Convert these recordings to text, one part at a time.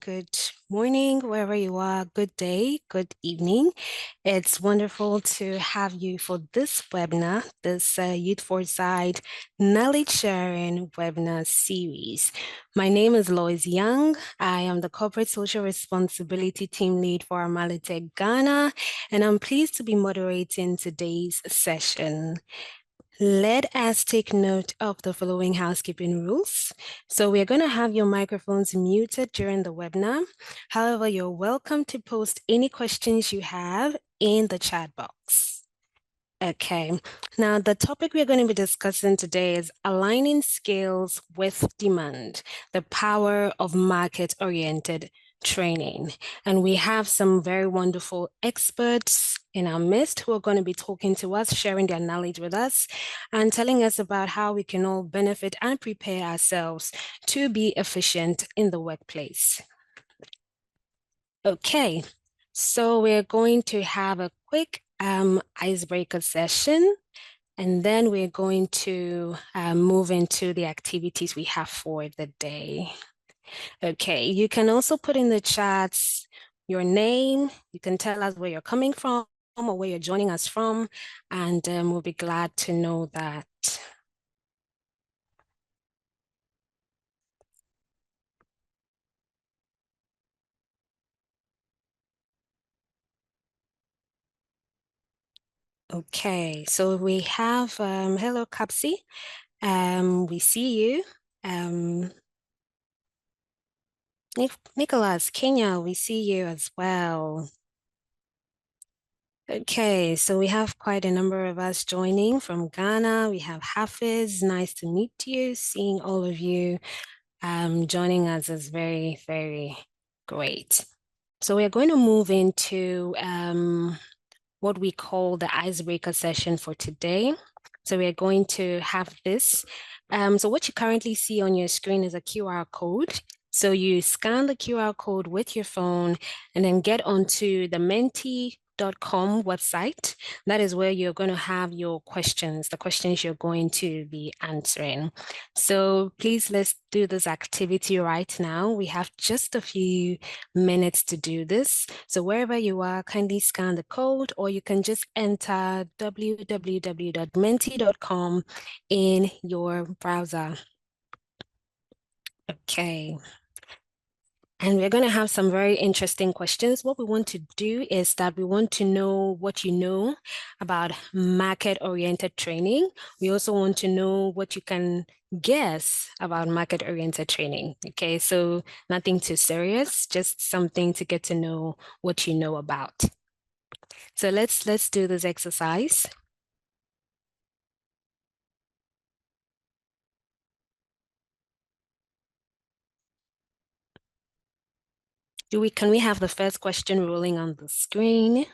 good morning, wherever you are, good day, good evening. It's wonderful to have you for this webinar, this Youth Foresight Knowledge Sharing webinar series. My name is Lois Young. I am the Corporate Social Responsibility Team Lead for AmaliTech Ghana, and I'm pleased to be moderating today's session. Let us take note of the following housekeeping rules. So we're going to have your microphones muted during the webinar. However, you're welcome to post any questions you have in the chat box. Okay, now the topic we're going to be discussing today is aligning skills with demand, the power of market-oriented training. And we have some very wonderful experts in our midst who are going to be talking to us, sharing their knowledge with us, and telling us about how we can all benefit and prepare ourselves to be efficient in the workplace. Okay, so we're going to have a quick icebreaker session, and then we're going to move into the activities we have for the day. Okay, you can also put in the chats your name. You can tell us where you're coming from or where you're joining us from, and we'll be glad to know that. Okay, so we have, hello, Kapsi. We see you. Nicholas, Kenya, we see you as well. Okay, so we have quite a number of us joining from Ghana. We have Hafiz, nice to meet you. Seeing all of you joining us is very, very great. So we're going to move into what we call the icebreaker session for today. So we're going to have this. So what you currently see on your screen is a QR code. So you scan the QR code with your phone and then get onto the Menti.com website. That is where you're going to have your questions, the questions you're going to be answering. So please, let's do this activity right now. We have just a few minutes to do this. So wherever you are, kindly scan the code, or you can just enter www.menti.com in your browser. Okay. And we're going to have some very interesting questions. What we want to do is that we want to know what you know about market-oriented training. We also want to know what you can guess about market-oriented training. Okay, so nothing too serious, just something to get to know what you know about. So let's do this exercise. Can we have the first question rolling on the screen?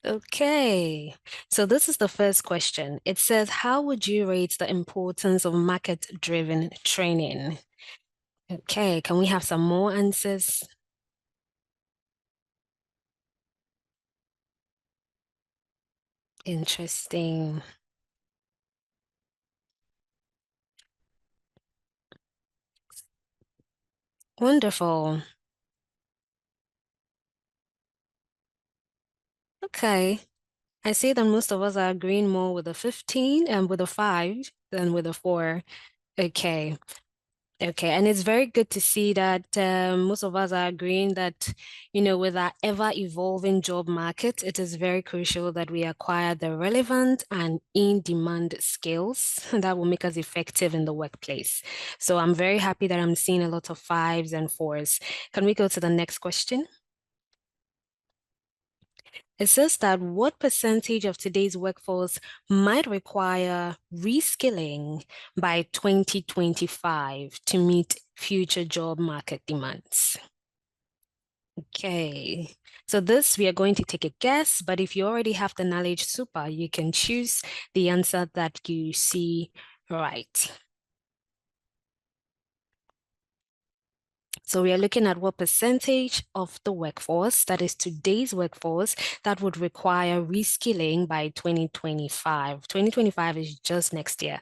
Okay, so this is the first question. It says, how would you rate the importance of market-driven training? Okay, can we have some more answers? Interesting. Wonderful. Okay, I see that most of us are agreeing more with a 15 and with a 5 than with a 4. Okay. Okay, and it's very good to see that most of us are agreeing that, with our ever-evolving job market, it is very crucial that we acquire the relevant and in-demand skills that will make us effective in the workplace. So I'm very happy that I'm seeing a lot of 5s and 4s. Can we go to the next question? It says that what percentage of today's workforce might require reskilling by 2025 to meet future job market demands? Okay, so this we are going to take a guess, but if you already have the knowledge, super, you can choose the answer that you see right. So we are looking at what percentage of the workforce, that is today's workforce, that would require reskilling by 2025. 2025 is just next year.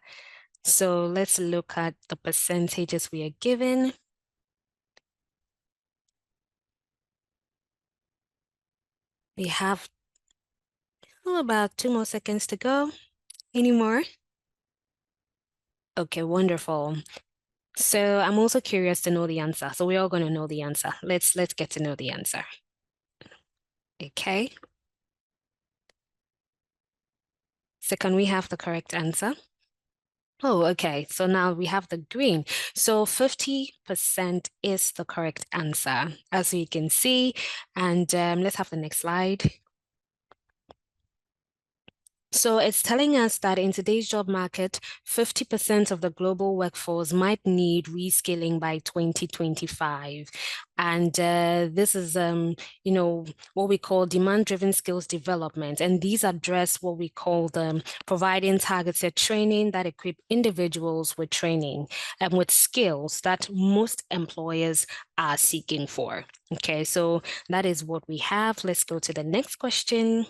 So let's look at the percentages we are given. We have about 2 more seconds to go. Any more? Okay, wonderful. So I'm also curious to know the answer. So we're all going to know the answer. Let's get to know the answer. Okay. So can we have the correct answer? Oh, okay. So now we have the green. So 50% is the correct answer, as you can see. And let's have the next slide. So it's telling us that in today's job market, 50% of the global workforce might need reskilling by 2025. And this is, what we call demand-driven skills development. And these address what we call providing targeted training that equip individuals with training and with skills that most employers are seeking for. Okay, so that is what we have. Let's go to the next question.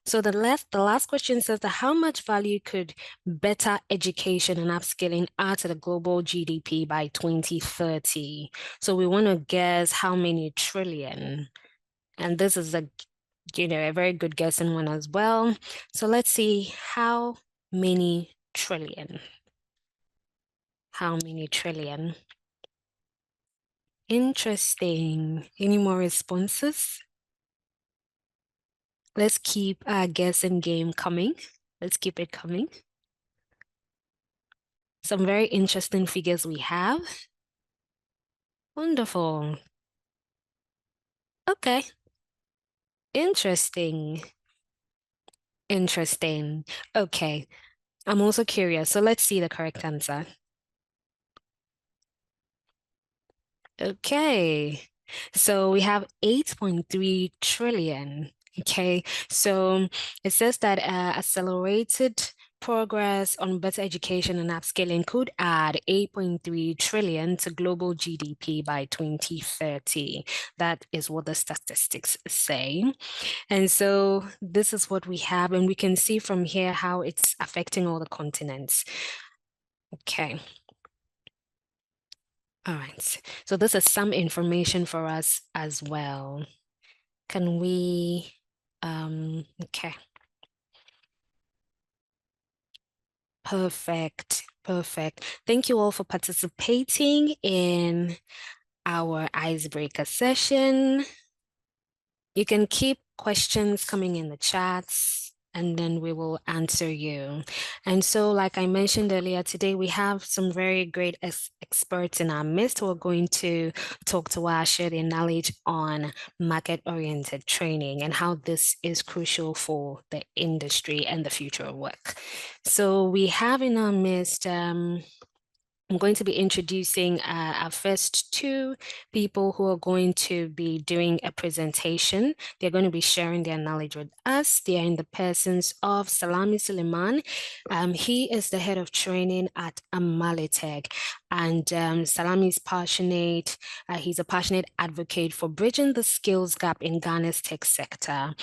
So the last question says that how much value could better education and upskilling add to the global GDP by 2030? So we want to guess how many trillion. And this is a very good guessing one as well. So let's see how many trillion. How many trillion? Interesting. Any more responses? Let's keep our guessing game coming. Let's keep it coming. Some very interesting figures we have. Wonderful. Okay. Interesting. Interesting. Okay. I'm also curious. So let's see the correct answer. Okay. So we have 8.3 trillion. Okay. So it says that accelerated progress on better education and upskilling could add 8.3 trillion to global GDP by 2030. That is what the statistics say. And so this is what we have, and we can see from here how it's affecting all the continents. Okay. All right. So this is some information for us as well. Can we, okay. Perfect. Perfect. Thank you all for participating in our icebreaker session. You can keep questions coming in the chats and then we will answer you. And so, like I mentioned earlier, today we have some very great experts in our midst who are going to talk to us, share their knowledge on market-oriented training and how this is crucial for the industry and the future of work. So we have in our midst I'm going to be introducing our first two people who are going to be doing a presentation. They're going to be sharing their knowledge with us. They are in the persons of Salami Suleiman. He is the head of training at AmaliTech. And Salami is passionate. He's a passionate advocate for bridging the skills gap in Ghana's tech sector.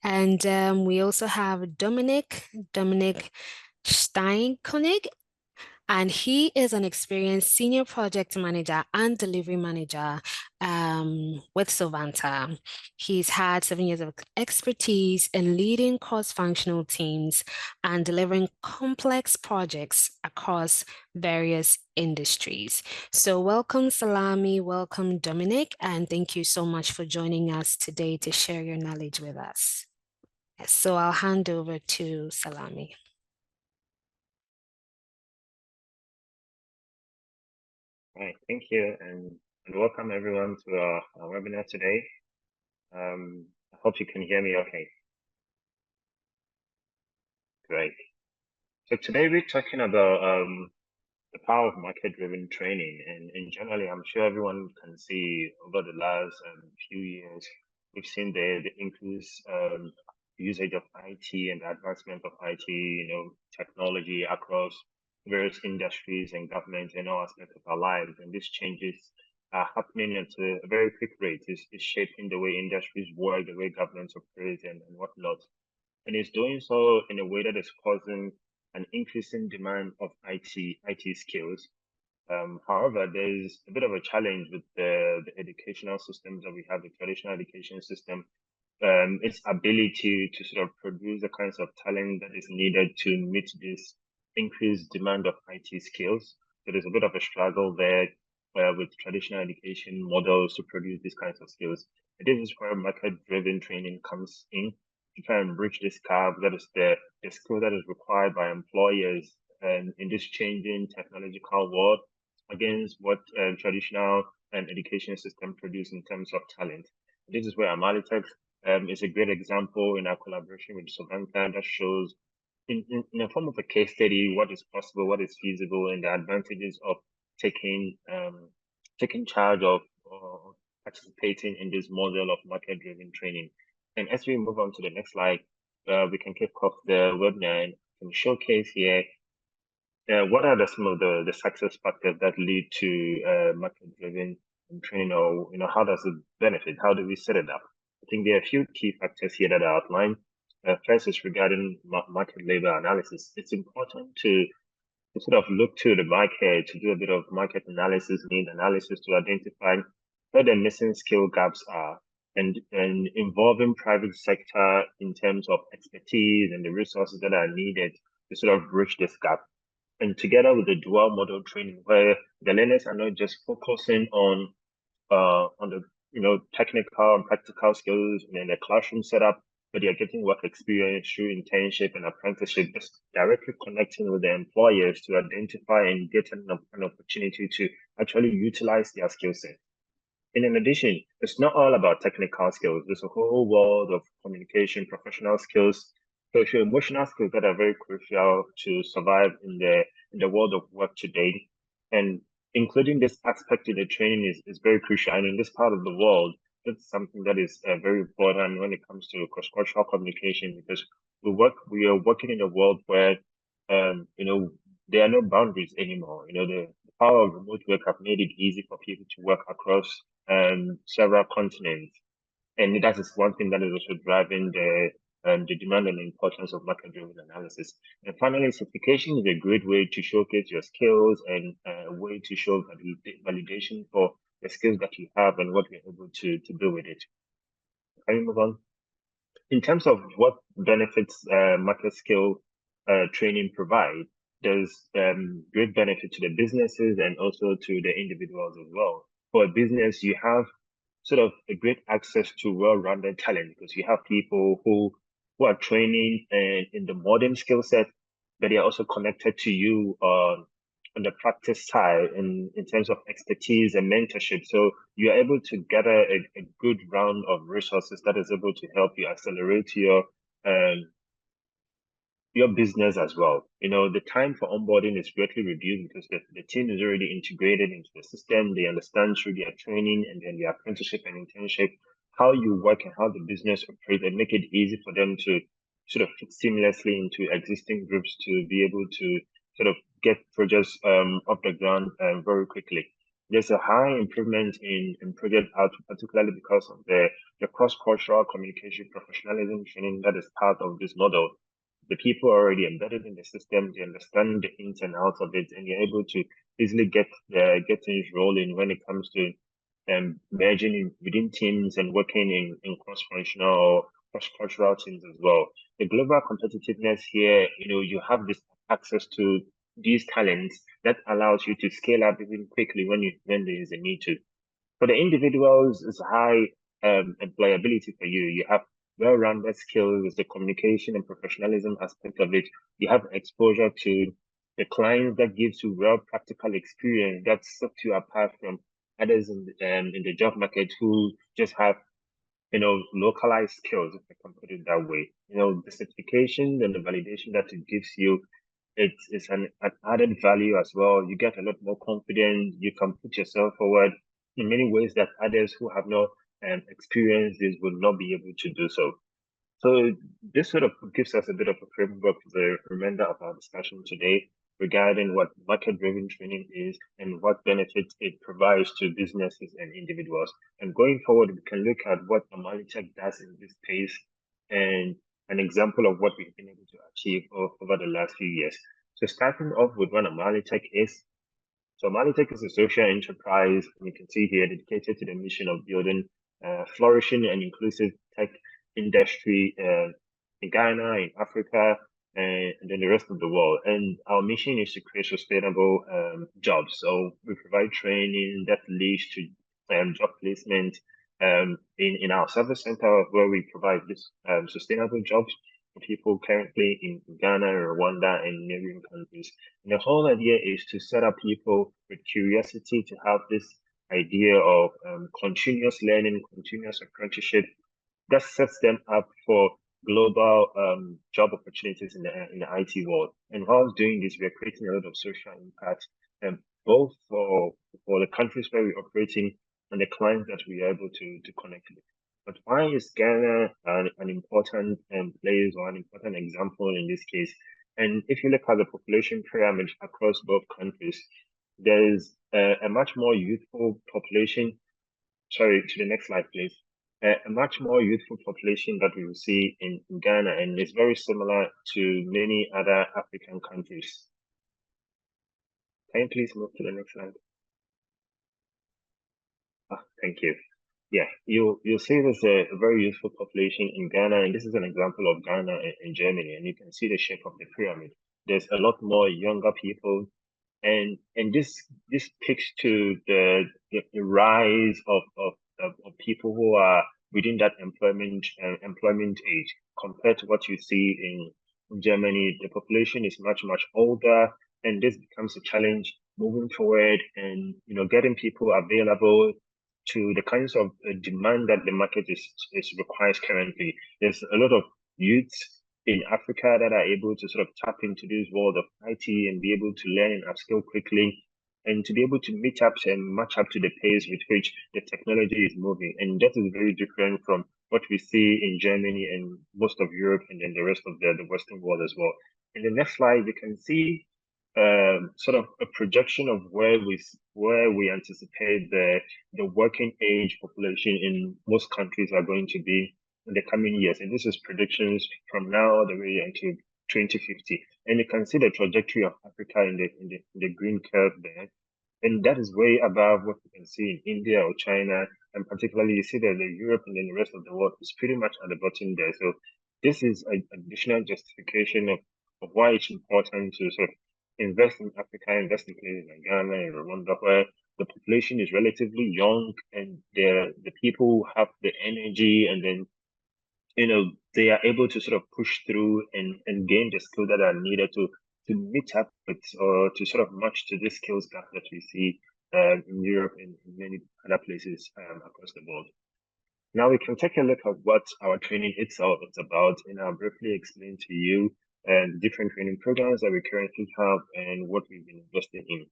And we also have Dominic Steinkonig, and he is an experienced senior project manager and delivery manager with Sovanta. He's had 7 years of expertise in leading cross-functional teams and delivering complex projects across various industries. So welcome, Salami, welcome, Dominic, and thank you so much for joining us today to share your knowledge with us. So I'll hand over to Salami. All right, thank you, and welcome everyone to our webinar today. I hope you can hear me okay. Great. So today we're talking about the power of market-driven training, and generally, I'm sure everyone can see over the last few years, we've seen the increased usage of IT and the advancement of IT, technology across various industries and governments and all aspects of our lives. And these changes are happening at a very quick rate. It's shaping the way industries work, the way governments operate, and whatnot. And it's doing so in a way that is causing an increasing demand of IT skills. However, there's a bit of a challenge with the educational systems that we have, the traditional education system, its ability to sort of produce the kinds of talent that is needed to meet this increased demand of IT skills. So there's a bit of a struggle there with traditional education models to produce these kinds of skills. And this is where market-driven training comes in to try and bridge this gap. That is the skill that is required by employers in this changing technological world against what traditional education system produce in terms of talent. This is where AmaliTech is a great example in our collaboration with Sovanta that shows in a form of a case study what is possible, what is feasible, and the advantages of taking charge of participating in this model of market-driven training. And as we move on to the next slide, we can kick off the webinar and showcase here what are some of the success factors that lead to market-driven training, or how does it benefit? How do we set it up? I think there are a few key factors here that are outlined. First is regarding market labor analysis. It's important to sort of look to the market to do a bit of market analysis, need analysis to identify where the missing skill gaps are, and involving private sector in terms of expertise and the resources that are needed to sort of bridge this gap. And together with the dual model training, where the learners are not just focusing on the technical and practical skills in the classroom setup, but they are getting work experience through internship and apprenticeship, just directly connecting with the employers to identify and get an opportunity to actually utilize their skill set. And in addition, it's not all about technical skills. There's a whole world of communication, professional skills, social, emotional skills that are very crucial to survive in the world of work today. And including this aspect in the training is very crucial. And in this part of the world, that's something that is very important when it comes to cross-cultural communication, because we are working in a world where there are no boundaries anymore. The power of remote work have made it easy for people to work across several continents. And that is one thing that is also driving the demand and the importance of market-driven analysis. And finally, certification is a great way to showcase your skills and a way to show validation for the skills that you have and what you're able to do with it. Can we move on? In terms of what benefits market skill training provide, there's great benefit to the businesses and also to the individuals as well. For a business, you have sort of a great access to well-rounded talent because you have people who are training in the modern skill set, but they are also connected to you on the practice side in terms of expertise and mentorship. So you're able to gather a good round of resources that is able to help you accelerate your business as well. The time for onboarding is greatly reduced because the team is already integrated into the system. They understand through their training and then their apprenticeship and internship how you work and how the business operates, and make it easy for them to sort of fit seamlessly into existing groups to be able to sort of get projects off the ground very quickly. There's a high improvement in project output, particularly because of the cross-cultural communication professionalism training that is part of this model. The people are already embedded in the system, they understand the ins and outs of it, and you're able to easily get things rolling when it comes to merging within teams and working in cross-functional or cross-cultural teams as well. The global competitiveness here, you have this access to these talents that allows you to scale up even quickly when there is a need to. For the individuals, it's high employability for you. You have well-rounded skills, the communication and professionalism aspect of it. You have exposure to the clients that gives you real practical experience that sets you apart from others in the job market who just have localized skills, if I can put it that way. The certification and the validation that it gives you, it's an added value as well. You get a lot more confidence. You can put yourself forward in many ways that others who have no experience this will not be able to do so. So this sort of gives us a bit of a framework for the remainder of our discussion today regarding what market-driven training is and what benefits it provides to businesses and individuals. And going forward, we can look at what AmaliTech does in this space and an example of what we've been able to achieve over the last few years. So starting off with what AmaliTech is. So AmaliTech is a social enterprise, and you can see here, dedicated to the mission of building flourishing and inclusive tech industry in Ghana, in Africa, and then the rest of the world. And our mission is to create sustainable jobs. So we provide training that leads to job placement in our service center, where we provide this sustainable jobs for people currently in Ghana, Rwanda, and neighboring countries. And the whole idea is to set up people with curiosity to have this idea of continuous learning, continuous apprenticeship that sets them up for global job opportunities in the IT world. And while doing this, we're creating a lot of social impact, both for the countries where we're operating and the clients that we are able to connect with. But why is Ghana an important place or an important example in this case? And if you look at the population pyramid across both countries, there is a much more youthful population. Sorry, to the next slide, please. A much more youthful population that we will see in Ghana, and it's very similar to many other African countries. Can you please move to the next slide? Thank you. Yeah, you'll see there's a very useful population in Ghana, and this is an example of Ghana and Germany, and you can see the shape of the pyramid. There's a lot more younger people, and this speaks to the rise of people who are within that employment age compared to what you see in Germany. The population is much older, and this becomes a challenge moving forward, and getting people available to the kinds of demand that the market is requires currently. There's a lot of youths in Africa that are able to sort of tap into this world of IT and be able to learn and upskill quickly, and to be able to meet up and match up to the pace with which the technology is moving. And that is very different from what we see in Germany and most of Europe, and then the rest of the Western world as well. In the next slide, you can see sort of a projection of where we anticipate the working age population in most countries are going to be in the coming years. And this is predictions from now the way into 2050. And you can see the trajectory of Africa in the green curve there. And that is way above what you can see in India or China. And particularly you see that the Europe and then the rest of the world is pretty much at the bottom there. So this is an additional justification of why it's important to sort of invest in Africa, invest in places like Ghana and Rwanda, where the population is relatively young, and the people have the energy, and then they are able to sort of push through and gain the skills that are needed to meet up with, or to sort of match to the skills gap that we see in Europe and in many other places across the world. Now we can take a look at what our training itself is about, and I'll briefly explain to you the different training programs that we currently have and what we've been investing in.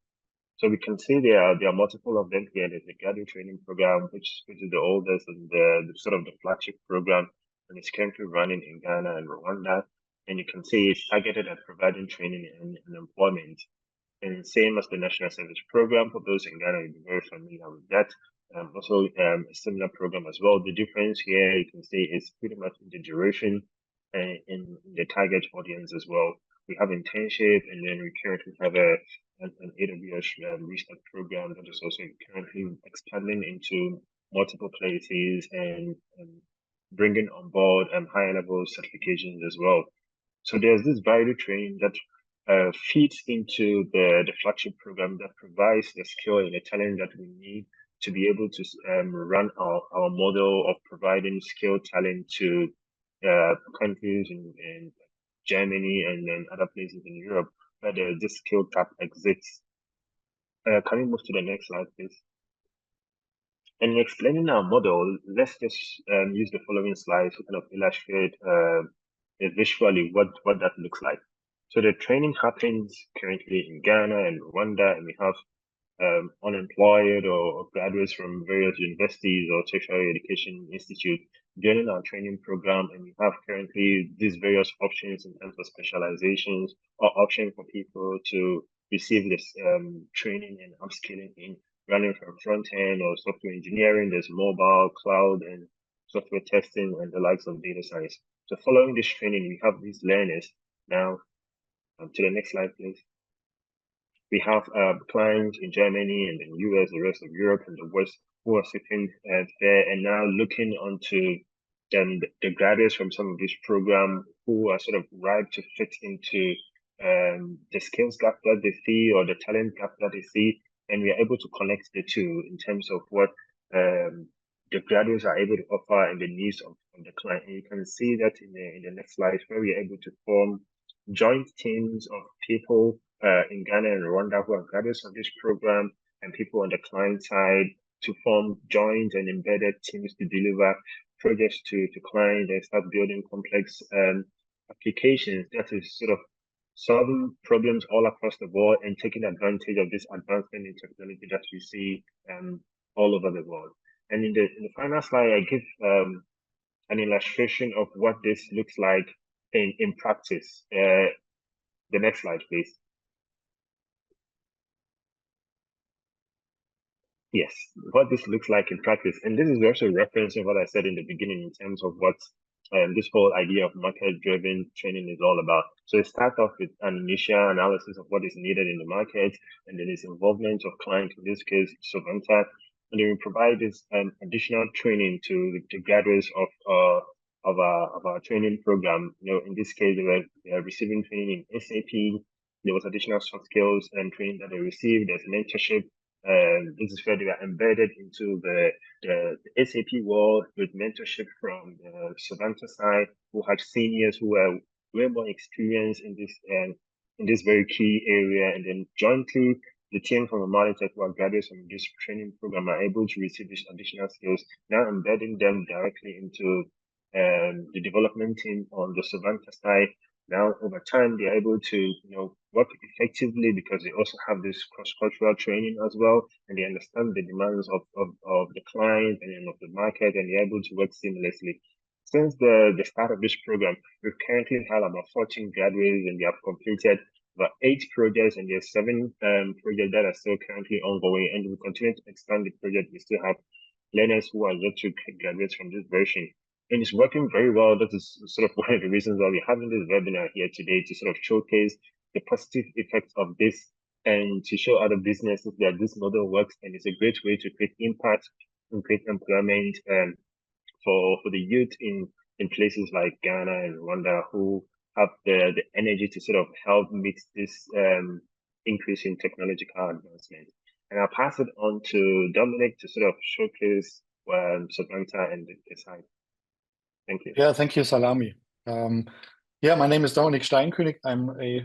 So we can see there are multiple of them here. There's the GenU training program, which is the oldest and the sort of the flagship program, and it's currently running in Ghana and Rwanda. And you can see it's targeted at providing training and employment. And same as the National Service Program, for those in Ghana, you'll be very familiar with that. Also, a similar program as well. The difference here, you can see, is pretty much in the duration and in the target audience as well. We have internship, and then we currently have an AWS research program that is also currently expanding into multiple places and bringing on board higher level certifications as well. So there's this value training that feeds into the flagship program that provides the skill and the talent that we need to be able to run our model of providing skilled talent to countries in Germany and then other places in Europe where this skill gap exists. Can we move to the next slide, please? And in explaining our model, let's just use the following slides to kind of illustrate visually what that looks like. So the training happens currently in Ghana and Rwanda, and we have unemployed or graduates from various universities or tertiary education institutes joining our training program, and we have currently these various options in terms of specializations or options for people to receive this training and upskilling in running from front end or software engineering. There's mobile, cloud, and software testing, and the likes of data science. So following this training, we have these learners now. To the next slide, please. We have clients in Germany and the US, the rest of Europe and the West who are sitting there and now looking onto the graduates from some of this program who are sort of ripe to fit into the skills gap that they see or the talent gap that they see. And we are able to connect the two in terms of what the graduates are able to offer and the needs of the client. And you can see that in the next slide where we are able to form joint teams of people in Ghana and Rwanda who are graduates of this program and people on the client side to form joint and embedded teams to deliver projects to clients and start building complex applications that is sort of solving problems all across the world and taking advantage of this advancement in technology that we see all over the world. And in the final slide, I give an illustration of what this looks like in practice. The next slide, please. Yes, what this looks like in practice. And this is also referencing what I said in the beginning in terms of what this whole idea of market-driven training is all about. So it starts off with an initial analysis of what is needed in the market, and then its involvement of clients, in this case, Sovanta, and then we provide this additional training to the graduates of our training program. You know, in this case, they were receiving training in SAP. There was additional soft skills and training that they received. There's mentorship. This is where they are embedded into the SAP world with mentorship from the Sovanta side, who had seniors who were way more experienced in this very key area. And then jointly, the team from AmaliTech who are graduates from this training program are able to receive these additional skills, now embedding them directly into the development team on the Sovanta side. Now, over time, they're able to, work effectively because they also have this cross-cultural training as well, and they understand the demands of the client and of the market, and they're able to work seamlessly. Since the start of this program, we've currently had about 14 graduates, and they have completed about 8 projects, and there's 7 projects that are still currently ongoing, and we continue to expand the project. We still have learners who are yet to graduate from this version. And it's working very well. That is sort of one of the reasons why we're having this webinar here today, to sort of showcase the positive effects of this and to show other businesses that this model works. And it's a great way to create impact and create employment for the youth in places like Ghana and Rwanda who have the energy to sort of help meet this increase in technological advancement. And I'll pass it on to Dominic to sort of showcase Sovanta and the site. Thank you. Yeah, thank you, Salami. Yeah, my name is Dominic Steinkönig. I'm a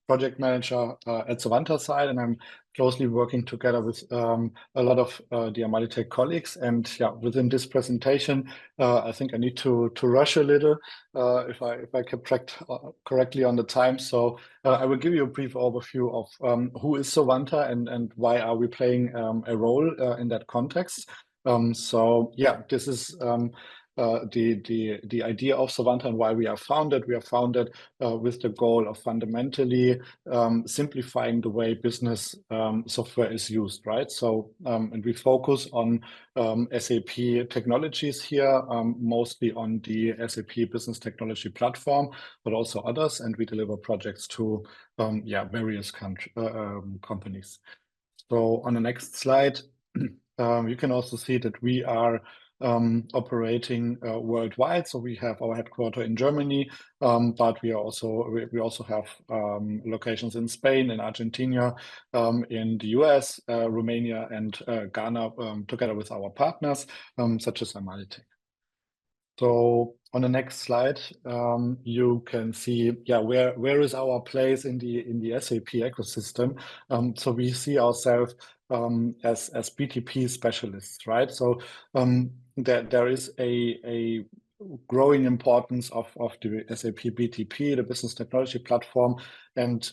project manager at Sovanta side, and I'm closely working together with a lot of the AmaliTech colleagues. And yeah, within this presentation, I think I need to rush a little if I kept track correctly on the time. So I will give you a brief overview of who is Sovanta and why are we playing a role in that context. So yeah, this is the idea of Sovanta and why we are founded. We are founded with the goal of fundamentally simplifying the way business software is used, right? So, and we focus on SAP technologies here, mostly on the SAP Business Technology Platform, but also others, and we deliver projects to various companies. So on the next slide, you can also see that we are operating worldwide. So we have our headquarters in Germany, but we also have locations in Spain, in Argentina, in the US, Romania, and Ghana, together with our partners, such as AmaliTech. So on the next slide, you can see, where is our place in the SAP ecosystem? So we see ourselves as BTP specialists, right? So there is a growing importance of the SAP BTP, the Business Technology Platform, and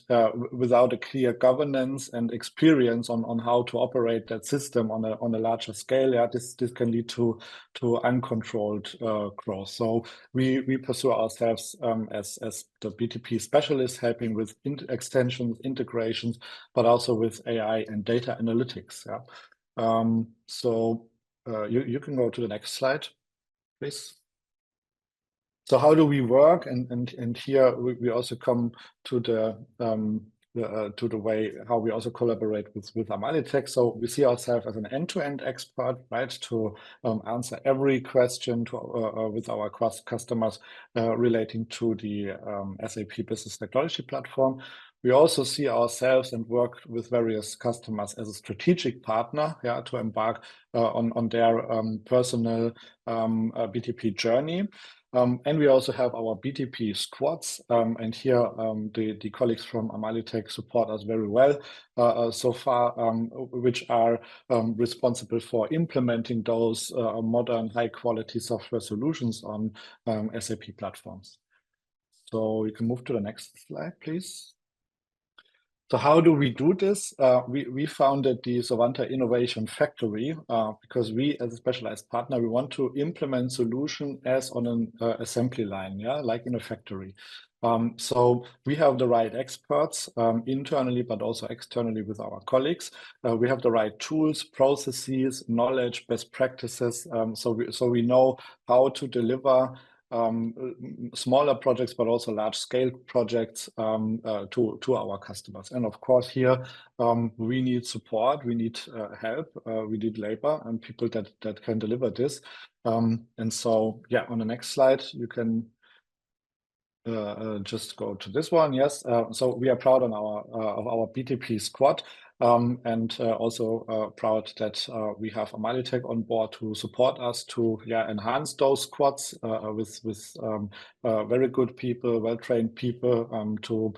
without a clear governance and experience on how to operate that system on a larger scale, this can lead to uncontrolled growth. So we pursue ourselves as the BTP specialists, helping with extensions, integrations, but also with AI and data analytics. So you can go to the next slide. please. So how do we work? And here we also come to the way how we also collaborate with AmaliTech. So we see ourselves as an end-to-end expert, right, to answer every question with our customers relating to the SAP Business Technology Platform. We also see ourselves and work with various customers as a strategic partner, yeah, to embark on their personal BTP journey. And we also have our BTP squads, and here the colleagues from AmaliTech support us very well so far, which are responsible for implementing those modern, high-quality software solutions on SAP platforms. So you can move to the next slide, please. So how do we do this? We founded the Sovanta Innovation Factory because we, as a specialized partner, we want to implement solution as on an assembly line, yeah, like in a factory. So we have the right experts internally, but also externally with our colleagues. We have the right tools, processes, knowledge, best practices. So we know how to deliver smaller projects, but also large-scale projects to our customers. And of course, here we need support, we need help, we need labor and people that can deliver this. And so, yeah, on the next slide, you can just go to this one. Yes, so we are proud of our BTP squad. And also proud that we have AmaliTech on board to support us to enhance those squads with very good people, well-trained people to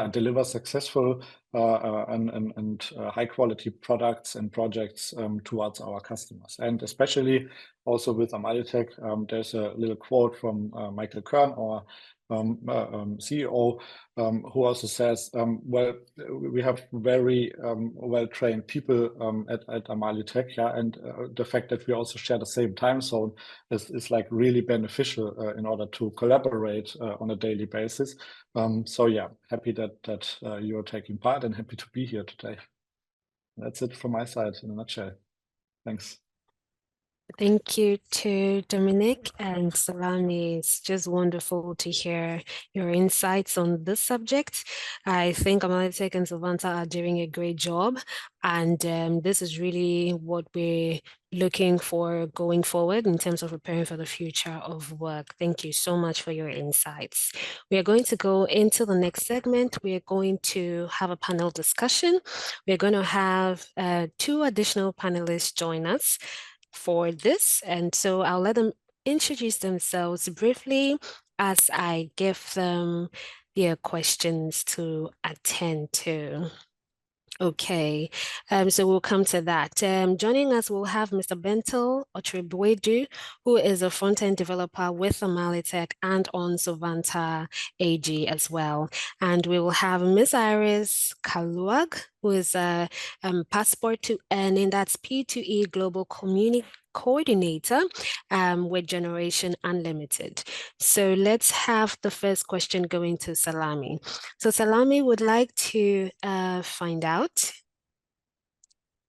deliver successful and high-quality products and projects towards our customers. And especially also with AmaliTech, there's a little quote from Michael Kern, our CEO, who also says, well, we have very well-trained people at AmaliTech, yeah, and the fact that we also share the same time zone is like really beneficial in order to collaborate on a daily basis. So yeah, happy that you're taking part and happy to be here today. That's it from my side in a nutshell. Thanks. Thank you to Dominic and Salami. It's just wonderful to hear your insights on this subject. I think AmaliTech and Sovanta are doing a great job, and this is really what we're looking for going forward in terms of preparing for the future of work. Thank you so much for your insights. We are going to go into the next segment. We are going to have a panel discussion. We're going to have 2 additional panelists join us for this. And so I'll let them introduce themselves briefly as I give them their questions to attend to. Okay, so we'll come to that. Joining us, we'll have Mr. Bentel Otribwedu, who is a front-end developer with AmaliTech and on Sovanta AG as well. And we will have Ms. Iris Kaluag, who is a Passport to Earning, that's P2E Global Community Coordinator with Generation Unlimited. So let's have the first question going to Salami. So Salami would like to find out.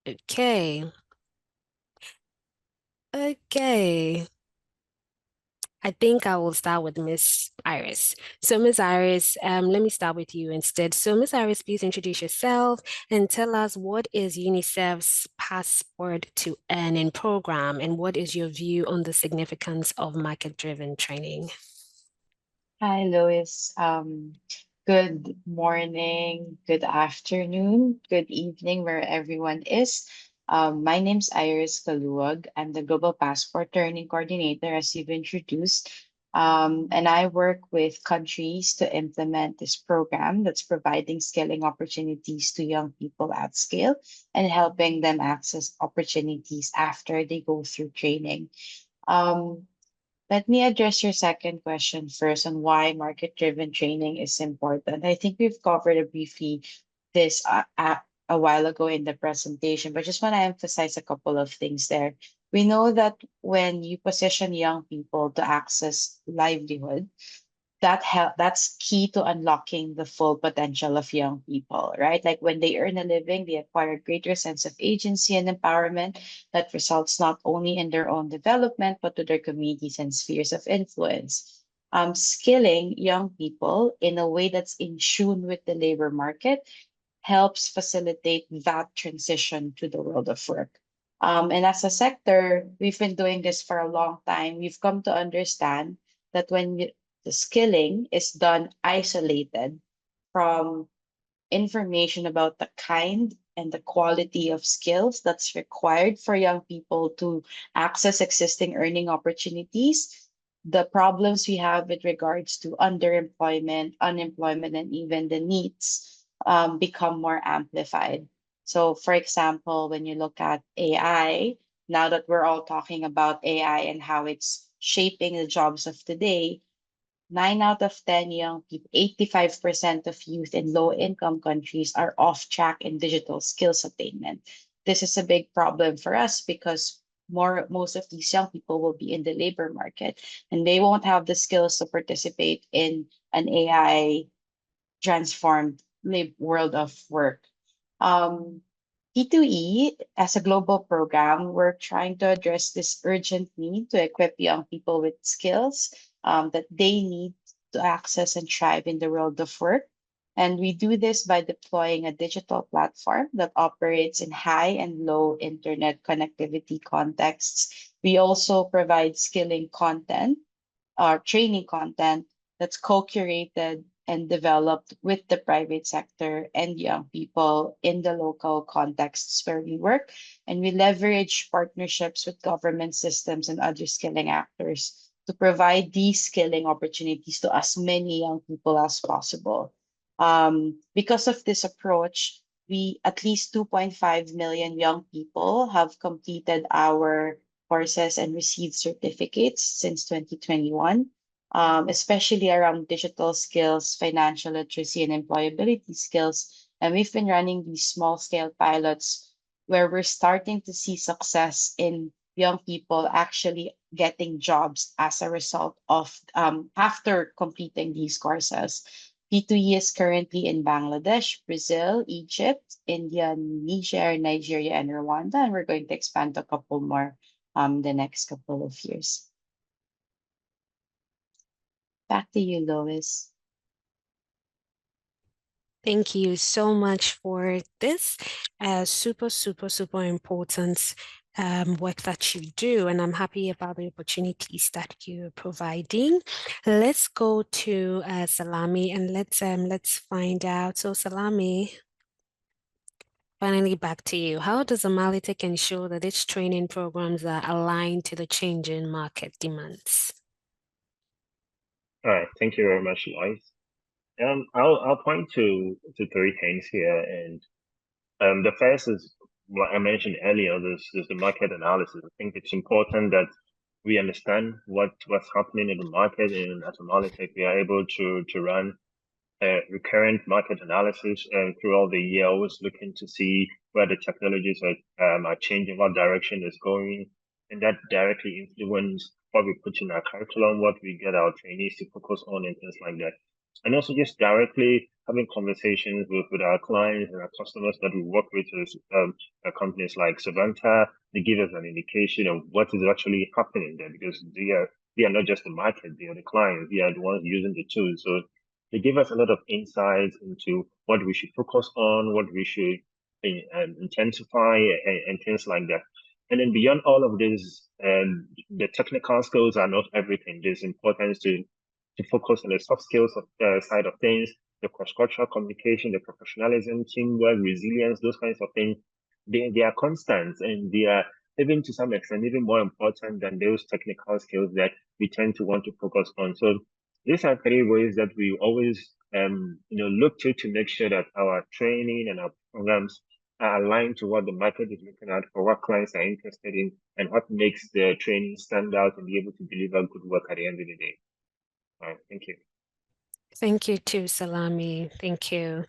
Okay. I think I will start with Miss Iris. So Miss Iris, let me start with you instead. So Miss Iris, please introduce yourself and tell us what is UNICEF's Passport to Earning program and what is your view on the significance of market-driven training? Hi, Lois. Good morning, good afternoon, good evening, where everyone is. My name's Iris Kaluag. I'm the Global Passport Learning Coordinator, as you've introduced. And I work with countries to implement this program that's providing skilling opportunities to young people at scale and helping them access opportunities after they go through training. Let me address your second question first on why market-driven training is important. I think we've covered it briefly this a while ago in the presentation, but just want to emphasize a couple of things there. We know that when you position young people to access livelihood, that's key to unlocking the full potential of young people, right? Like when they earn a living, they acquire a greater sense of agency and empowerment that results not only in their own development, but to their communities and spheres of influence. Skilling young people in a way that's in tune with the labor market helps facilitate that transition to the world of work. And as a sector, we've been doing this for a long time. We've come to understand that the skilling is done isolated from information about the kind and the quality of skills that's required for young people to access existing earning opportunities, the problems we have with regards to underemployment, unemployment, and even the needs become more amplified. So, for example, when you look at AI, now that we're all talking about AI and how it's shaping the jobs of today, 9 out of 10 young people, 85% of youth in low income countries are off track in digital skills attainment. This is a big problem for us because most of these young people will be in the labor market and they won't have the skills to participate in an AI transformed world of work. Um, P2E, as a global program, we're trying to address this urgent need to equip young people with skills that they need to access and thrive in the world of work. And we do this by deploying a digital platform that operates in high and low internet connectivity contexts. We also provide skilling content or training content that's co-curated and developed with the private sector and young people in the local contexts where we work. And we leverage partnerships with government systems and other skilling actors to provide these skilling opportunities to as many young people as possible. Because of this approach, we at least 2.5 million young people have completed our courses and received certificates since 2021, especially around digital skills, financial literacy, and employability skills. And we've been running these small scale pilots where we're starting to see success in young people actually getting jobs as a result of after completing these courses. P2E is currently in Bangladesh, Brazil, Egypt, India, Niger, Nigeria, and Rwanda, and we're going to expand a couple more the next couple of years. Back to you, Lois. Thank you so much for this super important work that you do, and I'm happy about the opportunities that you're providing. Let's go to Salami and let's find out. So Salami, finally back to you. How does AmaliTech ensure that its training programs are aligned to the changing market demands? All right, thank you very much, Lois. I'll point to three things here, and the first is what I mentioned earlier. This is the market analysis. I think it's important that we understand what's happening in the market, and at AmaliTech, we are able to run recurrent market analysis throughout the year, always looking to see where the technologies are changing, what direction is going, and that directly influence what we put in our curriculum, what we get our trainees to focus on, and things like that. And also just directly having conversations with our clients and our customers that we work with, companies like Sovanta. They give us an indication of what is actually happening there, because they are not just the market, they are the clients, they are the ones using the tools. So they give us a lot of insights into what we should focus on, what we should intensify, and things like that. And then beyond all of this, the technical skills are not everything. There's importance to focus on the soft skills side of things, the cross-cultural communication, the professionalism, teamwork, resilience, those kinds of things. They are constant, and they are, even to some extent, even more important than those technical skills that we tend to want to focus on. So these are three ways that we always look to make sure that our training and our programs are aligned to what the market is looking at, for what clients are interested in, and what makes the training stand out and be able to deliver good work at the end of the day. All right, thank you. Thank you too, Salami. Thank you.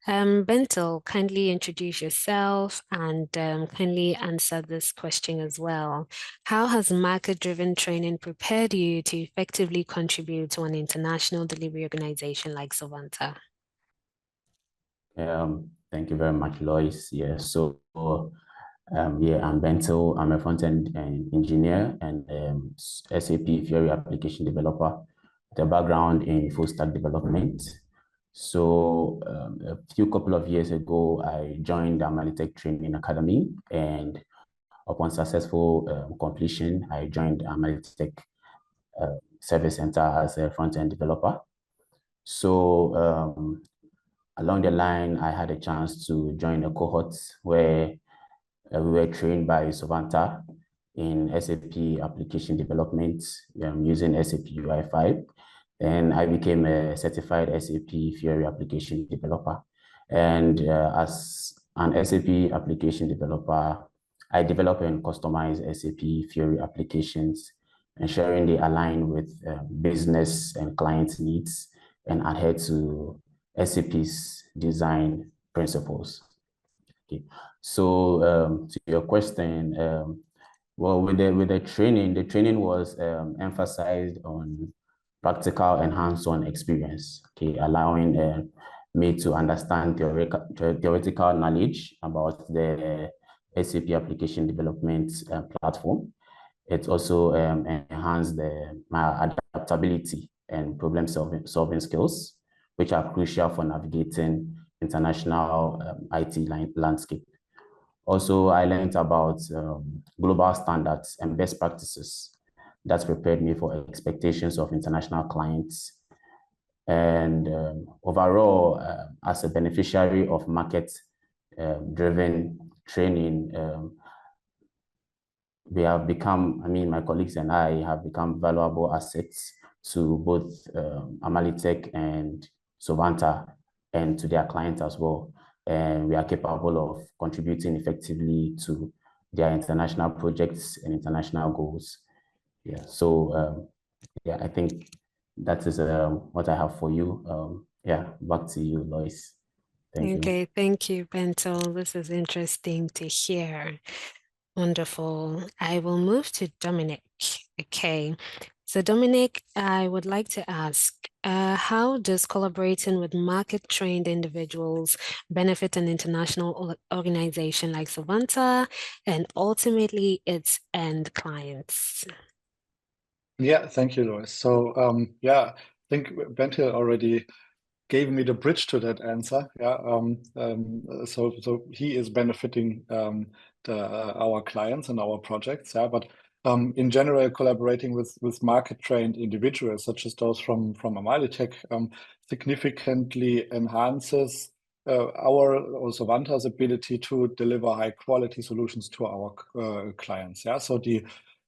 Bento, kindly introduce yourself and kindly answer this question as well. How has market-driven training prepared you to effectively contribute to an international delivery organization like Sovanta? Thank you very much, Lois. Yeah, so yeah, I'm Bento. I'm a front-end engineer and SAP Fiori application developer with a background in full-stack development. So a couple of years ago, I joined the AmaliTech Training Academy, and upon successful completion, I joined the AmaliTech Service Center as a front-end developer. So along the line, I had a chance to join a cohort where we were trained by Sovanta in SAP application development using SAP UI5. Then I became a certified SAP Fiori application developer. And as an SAP application developer, I develop and customize SAP Fiori applications, ensuring they align with business and client needs and adhere to SAP's design principles. Okay. So to your question, well, with the training was emphasized on practical and hands-on experience, okay, allowing me to understand theoretical knowledge about the SAP application development platform. It also enhanced my adaptability and problem-solving skills, which are crucial for navigating international IT landscape. Also, I learned about global standards and best practices that's prepared me for expectations of international clients. And overall, as a beneficiary of market-driven training, we have become, my colleagues and I have become valuable assets to both AmaliTech and Sovanta and to their clients as well. And we are capable of contributing effectively to their international projects and international goals. Yeah, so yeah, I think that is what I have for you. Yeah, back to you, Lois. Thank you. Okay, thank you, Bento. This is interesting to hear. Wonderful. I will move to Dominic. Okay. So Dominic, I would like to ask, how does collaborating with market-trained individuals benefit an international organization like Sovanta and ultimately its end clients? Yeah, thank you, Lois. So yeah, I think Bentil already gave me the bridge to that answer. Yeah, so he is benefiting our clients and our projects. Yeah, but in general, collaborating with market-trained individuals, such as those from AmaliTech, significantly enhances our Sovanta's ability to deliver high-quality solutions to our clients. Yeah, so the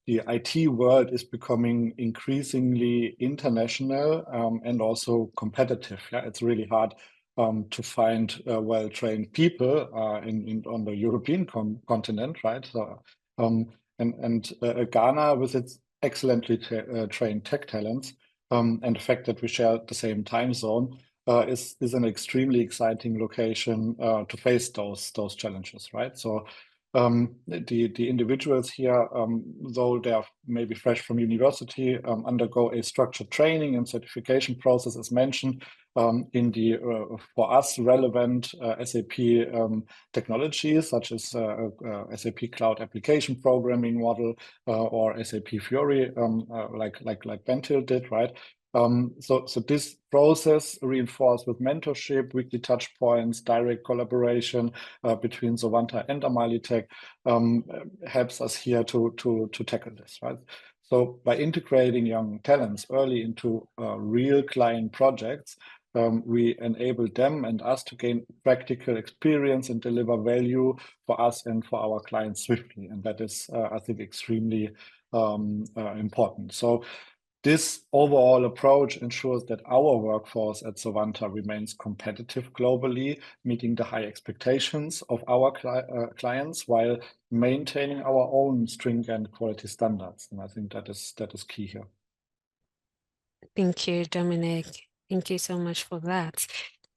IT world is becoming increasingly international and also competitive. Yeah, it's really hard to find well-trained people on the European continent, right? So, and Ghana, with its excellently trained tech talents and the fact that we share the same time zone, is an extremely exciting location to face those challenges, right? So. The individuals here, though they are maybe fresh from university, undergo a structured training and certification process, as mentioned, in the for us relevant SAP technologies, such as SAP Cloud Application Programming Model or SAP Fiori, like Bentil did, right? So this process, reinforced with mentorship, weekly touch points, direct collaboration between Sovanta and AmaliTech, helps us here to tackle this, right? So by integrating young talents early into real client projects, we enable them and us to gain practical experience and deliver value for us and for our clients swiftly. And that is, I think, extremely important. So this overall approach ensures that our workforce at Sovanta remains competitive globally, meeting the high expectations of our clients while maintaining our own stringent quality standards. And I think that is key here. Thank you, Dominic. Thank you so much for that.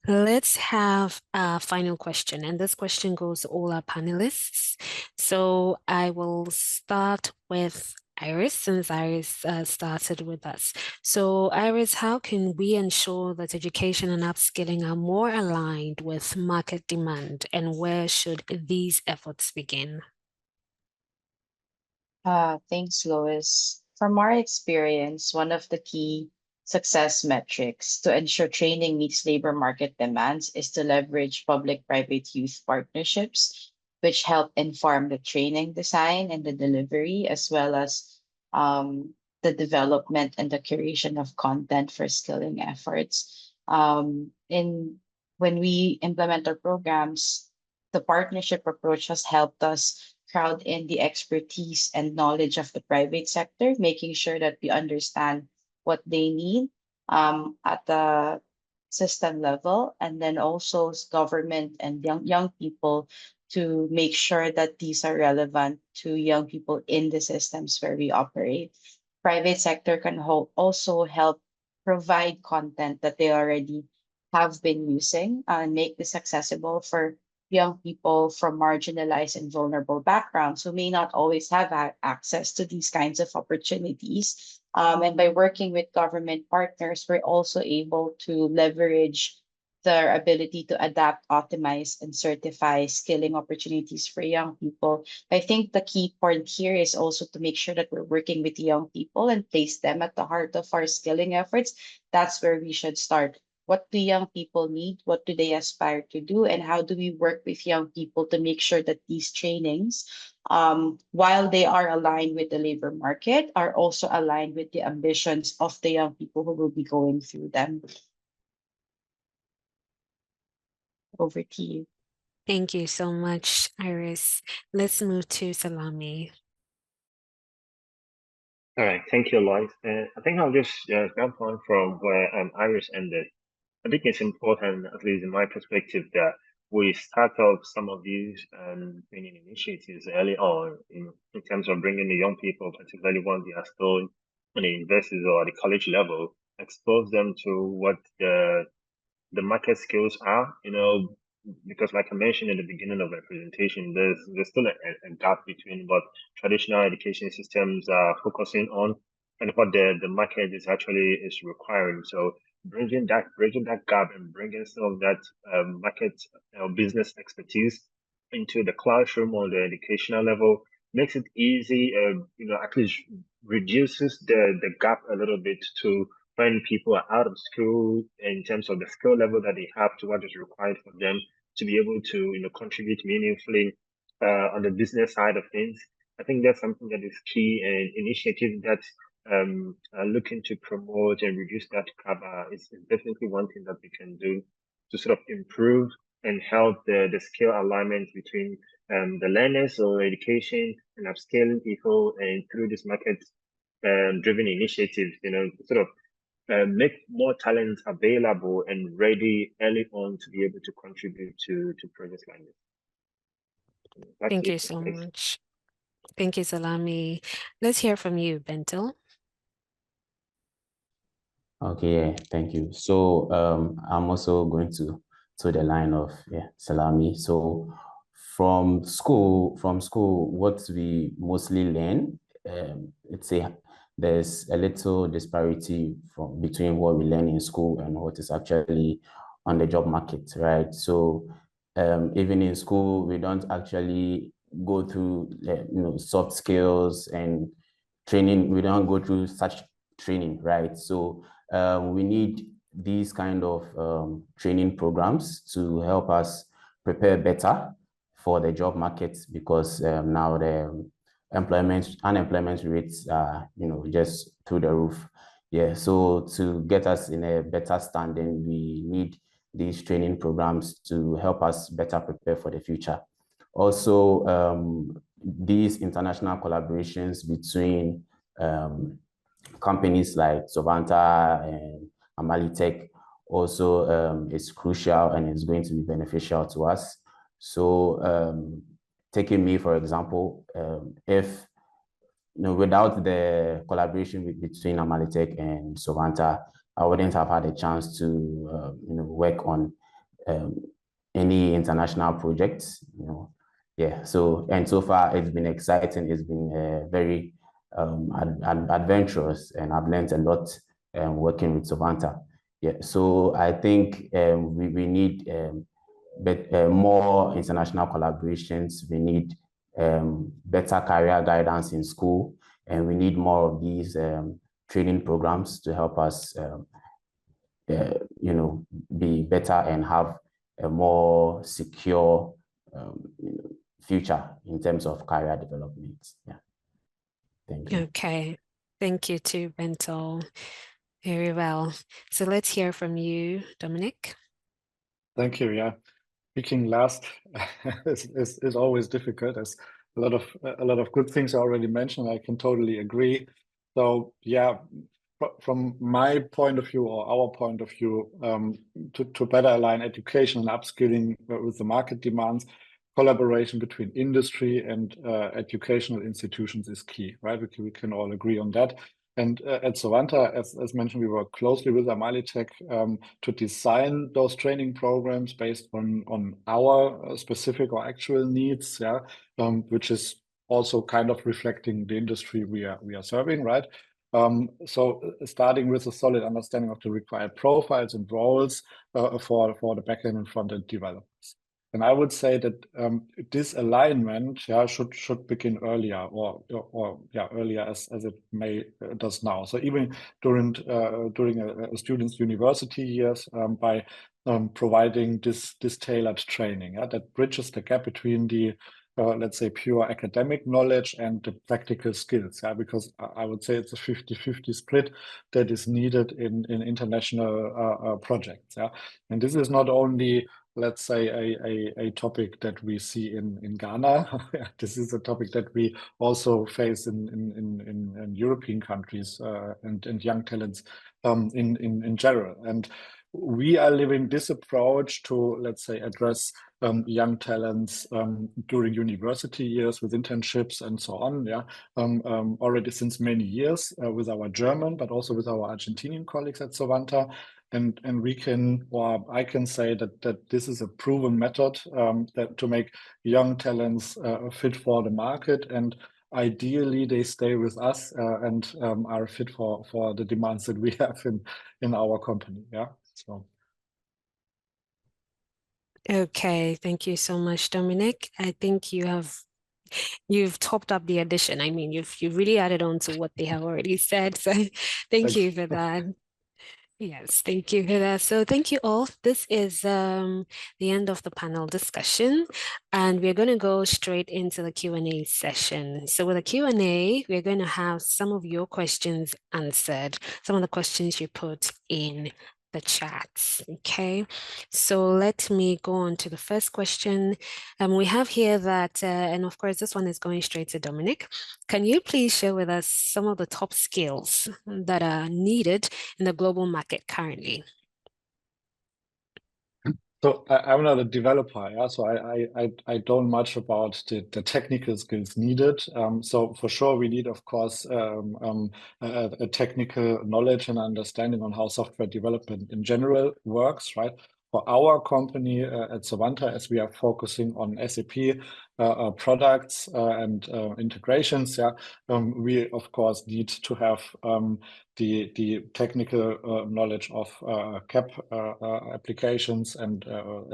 Let's have a final question, and this question goes to all our panelists. So I will start with Iris, since Iris started with us. So Iris, how can we ensure that education and upskilling are more aligned with market demand, and where should these efforts begin? Thanks, Lois. From our experience, one of the key success metrics to ensure training meets labor market demands is to leverage public-private youth partnerships, which help inform the training design and the delivery, as well as the development and the curation of content for skilling efforts. In when we implement our programs, the partnership approach has helped us crowd in the expertise and knowledge of the private sector, making sure that we understand what they need at the system level, and then also government and young people to make sure that these are relevant to young people in the systems where we operate. Private sector can also help provide content that they already have been using and make this accessible for young people from marginalized and vulnerable backgrounds who may not always have access to these kinds of opportunities. And by working with government partners, we're also able to leverage their ability to adapt, optimize, and certify skilling opportunities for young people. I think the key point here is also to make sure that we're working with young people and place them at the heart of our skilling efforts. That's where we should start. What do young people need? What do they aspire to do? And how do we work with young people to make sure that these trainings, while they are aligned with the labor market, are also aligned with the ambitions of the young people who will be going through them? Over to you. Thank you so much, Iris. Let's move to Salami. All right, thank you, Lloyd. I think I'll just jump on from where Iris ended. I think it's important, at least in my perspective, that we start off some of these training initiatives early on in terms of bringing the young people, particularly when they are still in the universities or the college level, expose them to what the market skills are, because like I mentioned in the beginning of my presentation, there's still a gap between what traditional education systems are focusing on and what the market is actually is requiring. So bridging that gap and bringing some of that market business expertise into the classroom or the educational level makes it easy, at least reduces the gap a little bit to when people are out of school in terms of the skill level that they have to what is required for them to be able to contribute meaningfully on the business side of things. I think that's something that is key, and initiatives that are looking to promote and reduce that gap is definitely one thing that we can do to sort of improve and help the skill alignment between the learners or education and upscaling people, and through this market driven initiatives, sort of make more talent available and ready early on to be able to contribute to projects like this. Thank you so much. Thank you, Salami. Let's hear from you, Bento. Okay, thank you. So I'm also going to the line of Salami. So from school, what we mostly learn, let's say there's a little disparity between what we learn in school and what is actually on the job market, right? So even in school, we don't actually go through soft skills and training. We don't go through such training, right? So we need these kind of training programs to help us prepare better for the job market, because now the unemployment rates are just through the roof. Yeah, so to get us in a better standing, we need these training programs to help us better prepare for the future. Also, these international collaborations between companies like Sovanta and AmaliTech also is crucial and is going to be beneficial to us. So taking me, for example, if without the collaboration between AmaliTech and Sovanta, I wouldn't have had a chance to work on any international projects. Yeah. So far it's been exciting. It's been very adventurous, and I've learned a lot working with Sovanta. Yeah. So I think we need more international collaborations. We need better career guidance in school, and we need more of these training programs to help us, be better and have a more secure future in terms of career development. Yeah. Thank you. Okay. Thank you too, Bento. Very well. So let's hear from you, Dominic. Thank you. Yeah. Speaking last is always difficult, as a lot of good things are already mentioned. I can totally agree. So yeah, from my point of view, or our point of view, to better align education and upskilling with the market demands, collaboration between industry and educational institutions is key, right? We can all agree on that. And at Sovanta, as mentioned, we work closely with AmaliTech to design those training programs based on our specific or actual needs, yeah, which is also kind of reflecting the industry we are serving, right? So starting with a solid understanding of the required profiles and roles for the backend and front-end developers. And I would say that this alignment, yeah, should begin earlier, or earlier as it does now. So even during a student's university years, by providing this tailored training, yeah, that bridges the gap between the let's say pure academic knowledge and the practical skills, yeah, because I would say it's a 50-50 split that is needed in international projects, yeah. And this is not only, let's say, a topic that we see in Ghana. This is a topic that we also face in European countries and young talents in general. And we are living this approach to, let's say, address young talents during university years with internships and so on, yeah, already since many years with our German, but also with our Argentinian colleagues at Sovanta. And we can, or I can say that this is a proven method that to make young talents fit for the market, and ideally they stay with us and are fit for the demands that we have in our company. Yeah. So. Okay, thank you so much, Dominic. I think you've topped up the addition. I mean, you've really added on to what they have already said. So thank you for that. Yes, thank you for that. So thank you all. This is the end of the panel discussion, and we're going to go straight into the Q&A session. So with the Q&A, we're going to have some of your questions answered, some of the questions you put in the chats. Okay, so let me go on to the first question. We have here that, and of course, this one is going straight to Dominic. Can you please share with us some of the top skills that are needed in the global market currently? So I'm not a developer, yeah. So I don't much about the technical skills needed. So for sure we need, of course, a technical knowledge and understanding on how software development in general works, right? For our company at Sovanta, as we are focusing on SAP products and integrations, yeah, we of course need to have the technical knowledge of CAP applications and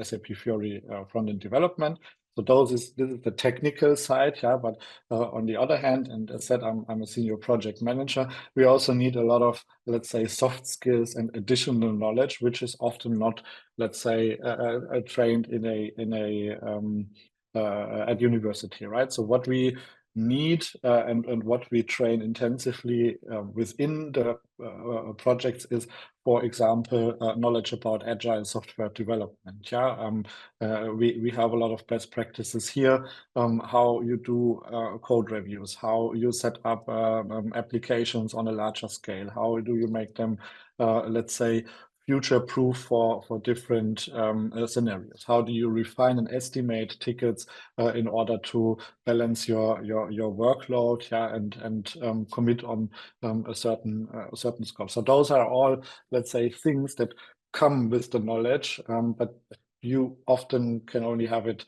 SAP Fiori front-end development. So this is the technical side, yeah. But on the other hand, and as said, I'm a senior project manager. We also need a lot of, let's say, soft skills and additional knowledge, which is often not, let's say, trained at university, right? So what we need and what we train intensively within the projects is, for example, knowledge about agile software development. Yeah, we have a lot of best practices here. How you do code reviews, how you set up applications on a larger scale, how do you make them, let's say, future-proof for different scenarios? How do you refine and estimate tickets in order to balance your workload, yeah, and commit on a certain scope? So those are all, let's say, things that come with the knowledge, but you often can only have it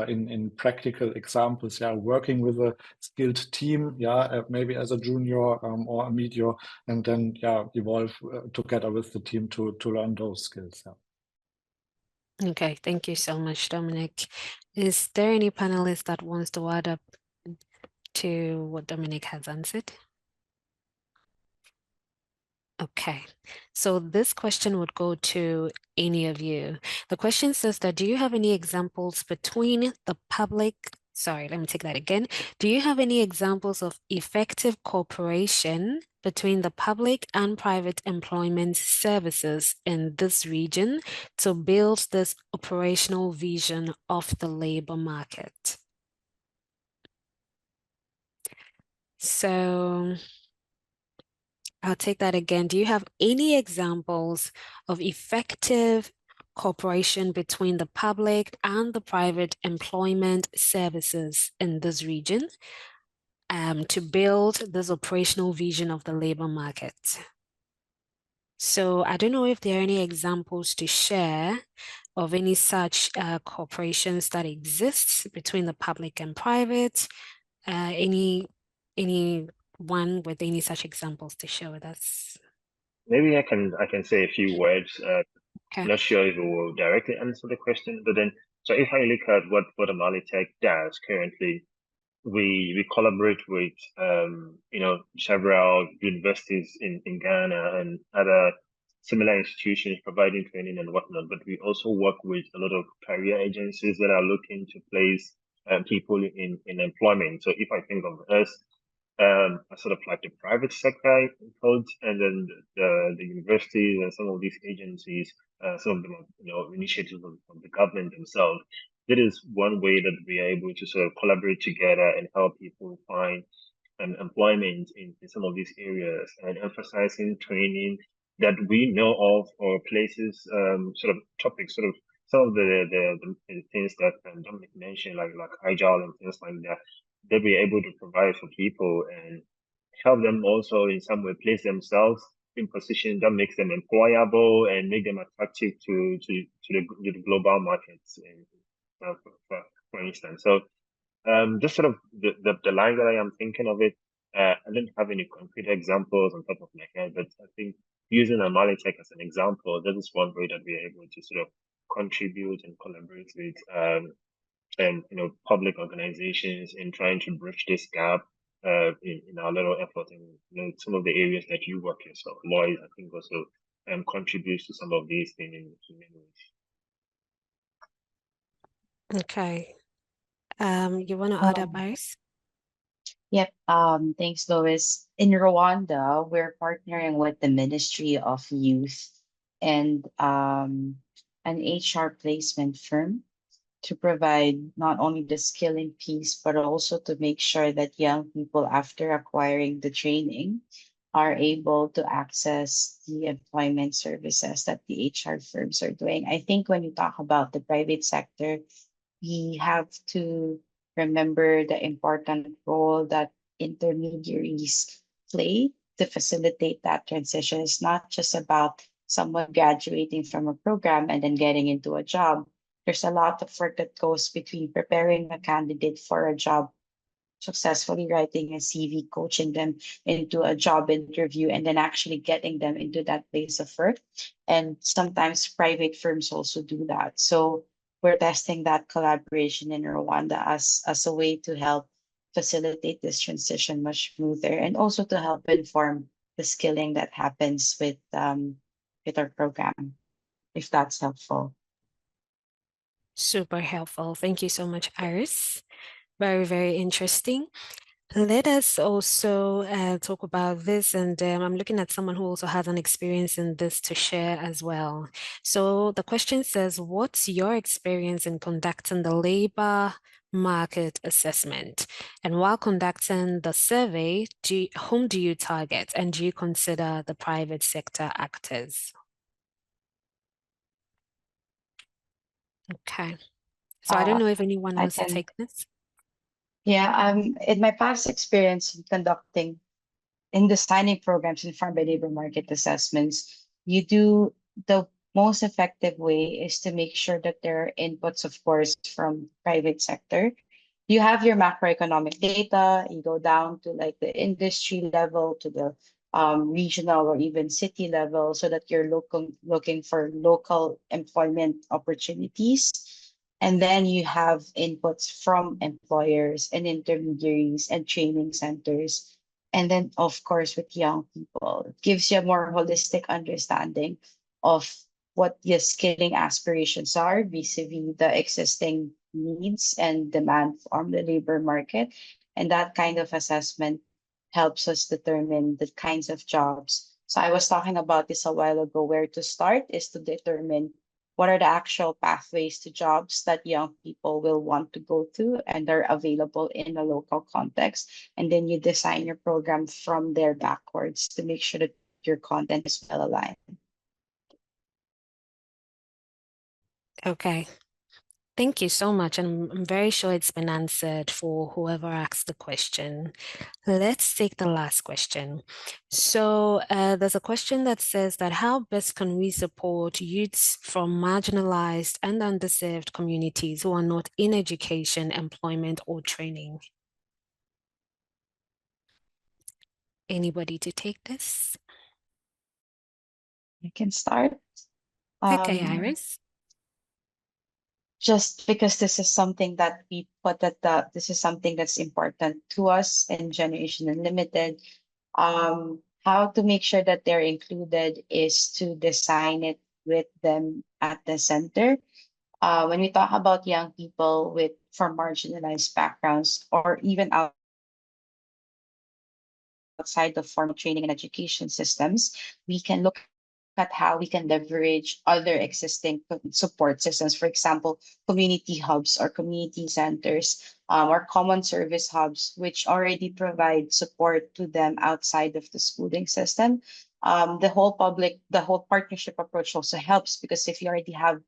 in practical examples, yeah, working with a skilled team, yeah, maybe as a junior or a meteor, and then yeah, evolve together with the team to learn those skills. Yeah. Okay, thank you so much, Dominic. Is there any panelist that wants to add up to what Dominic has answered? Okay, so this question would go to any of you. The question says that, do you have any examples between the public, sorry, let me take that again. Do you have any examples of effective cooperation between the public and private employment services in this region to build this operational vision of the labor market? So I'll take that again. Do you have any examples of effective cooperation between the public and the private employment services in this region to build this operational vision of the labor market? So I don't know if there are any examples to share of any such corporations that exist between the public and private. Any one with any such examples to share with us? Maybe I can say a few words. Okay. Not sure if it will directly answer the question, but then so if I look at what AmaliTech does currently, we collaborate with several universities in Ghana and other similar institutions providing training and whatnot. But we also work with a lot of career agencies that are looking to place people in employment. So if I think of us sort of like the private sector code, and then the universities and some of these agencies, some of them are, initiatives of the government themselves. That is one way that we are able to sort of collaborate together and help people find employment in some of these areas, and emphasizing training that we know of, or places, sort of topics, sort of some of the things that Dominic mentioned, like agile and things like that, that we're able to provide for people and help them also in some way place themselves in position that makes them employable and make them attractive to the global markets, for instance. So just sort of the line that I am thinking of it, I don't have any concrete examples on top of my head, but I think using AmaliTech as an example, that is one way that we are able to sort of contribute and collaborate with public organizations in trying to bridge this gap in our little effort in some of the areas that you work yourself. Lois, I think, also contributes to some of these things in many ways. Okay. You want to add up, Iris? Yep. Thanks, Lois. In Rwanda, we're partnering with the Ministry of Youth and an HR placement firm to provide not only the skilling piece, but also to make sure that young people, after acquiring the training, are able to access the employment services that the HR firms are doing. I think when you talk about the private sector, we have to remember the important role that intermediaries play to facilitate that transition. It's not just about someone graduating from a program and then getting into a job. There's a lot of work that goes between preparing a candidate for a job, successfully writing a CV, coaching them into a job interview, and then actually getting them into that place of work. And sometimes private firms also do that. So we're testing that collaboration in Rwanda as a way to help facilitate this transition much smoother, and also to help inform the skilling that happens with our program, if that's helpful. Super helpful. Thank you so much, Iris. Very, very interesting. Let us also talk about this, and I'm looking at someone who also has an experience in this to share as well. So the question says, what's your experience in conducting the labor market assessment? And while conducting the survey, whom do you target, and do you consider the private sector actors? Okay. So I don't know if anyone I wants to can, take this. yeah, in my past experience in conducting in designing programs in farm by labor market assessments, you do the most effective way is to make sure that there are inputs, of course, from private sector. You have your macroeconomic data, you go down to like the industry level, to the regional or even city level, so that you're looking for local employment opportunities. And then you have inputs from employers and intermediaries and training centers, and then of course with young people. It gives you a more holistic understanding of what your skilling aspirations are vis-a-vis the existing needs and demand from the labor market. And that kind of assessment helps us determine the kinds of jobs. So I was talking about this a while ago. Where to start is to determine what are the actual pathways to jobs that young people will want to go to and are available in a local context. And then you design your program from there backwards to make sure that your content is well aligned. Okay. Thank you so much. And I'm very sure it's been answered for whoever asked the question. Let's take the last question. So there's a question that says that how best can we support youths from marginalized and underserved communities who are not in education, employment, or training? Anybody to take this? You can start. Okay, Um, Iris. just because this is something that we put at this is something that's important to us in Generation Unlimited. How to make sure that they're included is to design it with them at the center. When we talk about young people with from marginalized backgrounds or even outside of formal training and education systems, we can look at how we can leverage other existing support systems. For example, community hubs or community centers, or common service hubs, which already provide support to them outside of the schooling system. The whole partnership approach also helps because if you already have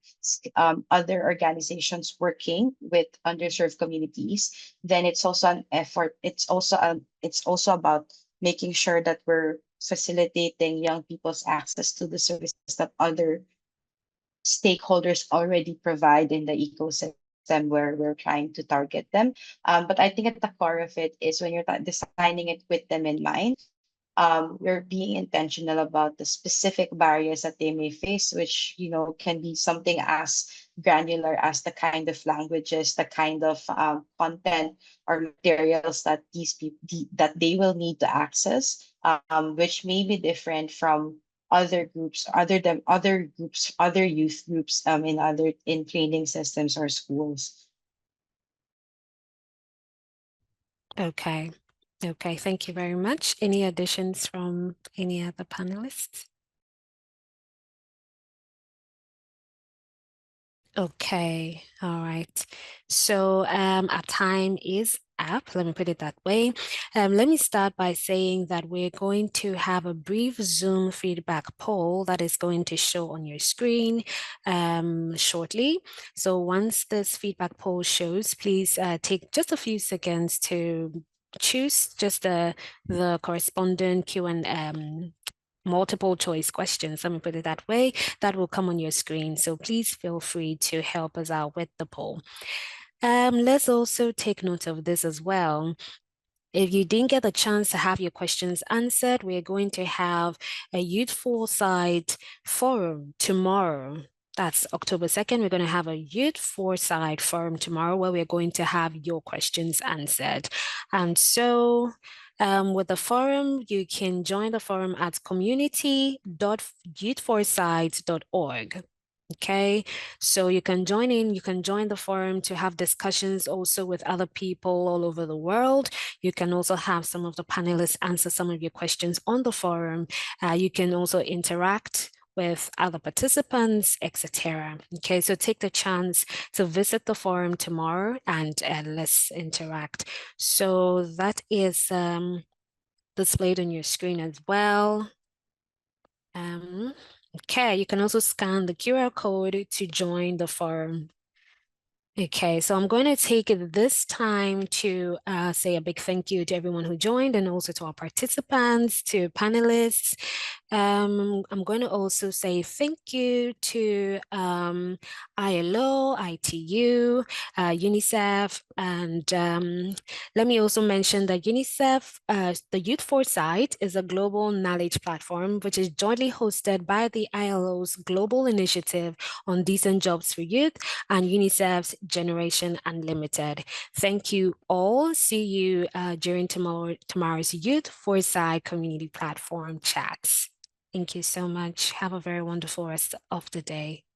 other organizations working with underserved communities, then it's also an effort. It's also about making sure that we're facilitating young people's access to the services that other stakeholders already provide in the ecosystem where we're trying to target them. But I think at the core of it is when you're designing it with them in mind, we're being intentional about the specific barriers that they may face, which can be something as granular as the kind of languages, the kind of content or materials that these people that they will need to access, which may be different from other groups, other youth groups in training systems or schools. Okay. Okay, thank you very much. Any additions from any other panelists? Okay, all right. So our time is up. Let me put it that way. Let me start by saying that we're going to have a brief Zoom feedback poll that is going to show on your screen shortly. So once this feedback poll shows, please take just a few seconds to choose just the corresponding Q&A multiple choice questions, let me put it that way, that will come on your screen. So please feel free to help us out with the poll. Let's also take note of this as well. If you didn't get a chance to have your questions answered, we're going to have a YouthForesight Forum tomorrow. That's October 2nd. We're going to have a YouthForesight Forum tomorrow where we're going to have your questions answered. And so with the forum, you can join the forum at community.youthforesight.org. Okay, so you can join the forum to have discussions also with other people all over the world. You can also have some of the panelists answer some of your questions on the forum. You can also interact with other participants, etc. Okay, so take the chance to visit the forum tomorrow and let's interact. So that is displayed on your screen as well. Okay, you can also scan the QR code to join the forum Okay, so I'm going to take this time to say a big thank you to everyone who joined and also to our participants, to panelists. I'm going to also say thank you to ILO, ITU, UNICEF, and let me also mention that UNICEF, the Youth Foresight, is a global knowledge platform which is jointly hosted by the ILO's Global Initiative on Decent Jobs for Youth and UNICEF's Generation Unlimited. Thank you all. See you during tomorrow's Youth Foresight community platform chats. Thank you so much. Have a very wonderful rest of the day.